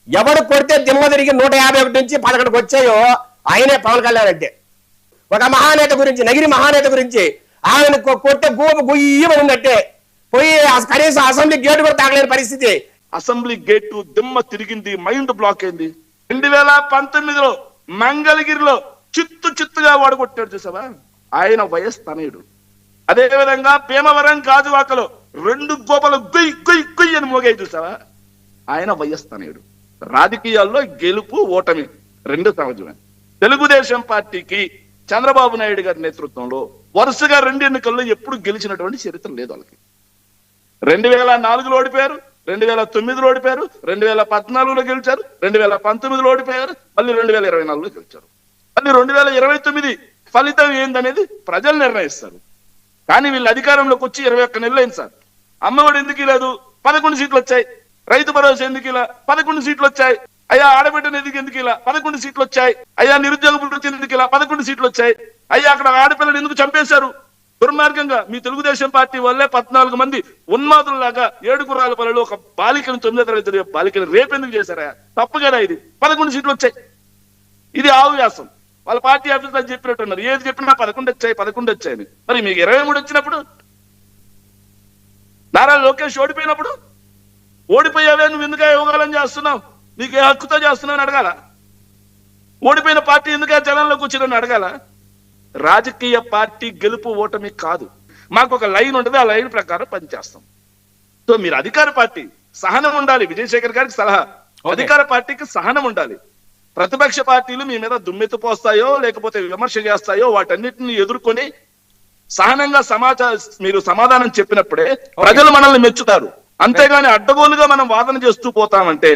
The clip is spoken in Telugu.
ఎవడు కొడితే దిమ్మ తిరిగి 151 నుంచి 11కి వచ్చాయో ఆయనే పవన్ కళ్యాణ్ అంటే. ఒక మహానేత గురించి, నగిరి మహానేత గురించి ఆయన కొట్టే భూమి గుయ్యమనిందంటే పోయి కనీసం అసెంబ్లీ గేటు కూడా తాగలేని పరిస్థితి. అసెంబ్లీ గేటు దిమ్మ తిరిగింది, మైండ్ బ్లాక్ అయింది. 2019లో మంగళగిరిలో చిత్తుగా ఓడగొట్టాడు చూసావా, ఆయన వైఎస్ తనయుడు. అదే విధంగా భీమవరం గాజువాకలో 2 గోపలు గుయ్ అని మోగాయి చూసావా, ఆయన వైఎస్ తనయుడు. రాజకీయాల్లో గెలుపు ఓటమి 2 సహజమే. తెలుగుదేశం పార్టీకి చంద్రబాబు నాయుడు గారి నేతృత్వంలో వరుసగా 2 ఎన్నికల్లో ఎప్పుడు గెలిచినటువంటి చరిత్ర లేదు వాళ్ళకి. 2004లో ఓడిపోయారు, 2009లో ఓడిపోయారు, 2014లో గెలిచారు, 2019లో ఓడిపోయారు, మళ్ళీ 2024లో గెలిచారు. మళ్ళీ 2029 ఫలితం ఏందనేది ప్రజలు నిర్ణయిస్తారు. కానీ వీళ్ళు అధికారంలోకి వచ్చి 21 నెలలు అయింది సార్. అమ్మఒడి ఎందుకు లేదు, 11 సీట్లు వచ్చాయి. రైతు భరోసా ఎందుకు ఇలా, 11 సీట్లు వచ్చాయి. అయ్యా ఆడబిడ్డ నిధికి ఎందుకు ఇలా, 11 సీట్లు వచ్చాయి. అయ్యా నిరుద్యోగ వృత్తి ఎందుకు ఇలా, 11 సీట్లు వచ్చాయి. అయ్యా అక్కడ ఆడపిల్లని ఎందుకు చంపేశారు దుర్మార్గంగా. మీ తెలుగుదేశం పార్టీ వల్లే 14 మంది ఉన్మాదుల్లాగా 7 గుర్రాల పల్లెలో ఒక బాలికను 9వ తరగతి బాలికను రేపెందుకు చేశారా, తప్పు కదా ఇది. 11 సీట్లు వచ్చాయి. ఇది ఆవ్యాసం. వాళ్ళ పార్టీ ఆఫీసులో చెప్పినట్టున్నారు, ఏది చెప్పినా 11 వచ్చాయని. మరి మీకు 23 వచ్చినప్పుడు, నారా లోకేష్ ఓడిపోయినప్పుడు, ఓడిపోయావే నువ్వు ఎందుకే యోగాలని చేస్తున్నావు, నీకు ఏ హక్కుతో చేస్తున్నావు అని అడగాల. ఓడిపోయిన పార్టీ ఎందుకే జనంలోకి వచ్చిందని అడగాల. రాజకీయ పార్టీ గెలుపు ఓటమి కాదు. మాకు ఒక లైన్ ఉంటుంది, ఆ లైన్ ప్రకారం పనిచేస్తాం. సో మీరు అధికార పార్టీ సహనం ఉండాలి. విజయశేఖర్ గారికి సలహా, అధికార పార్టీకి సహనం ఉండాలి. ప్రతిపక్ష పార్టీలు మీ మీద దుమ్మెత్తు పోస్తాయో లేకపోతే విమర్శ చేస్తాయో వాటన్నిటిని ఎదుర్కొని సహనంగా మీరు సమాధానం చెప్పినప్పుడే ప్రజలు మనల్ని మెచ్చుతారు. అంతేగాని అడ్డగోలుగా మనం వాదన చేస్తూ పోతామంటే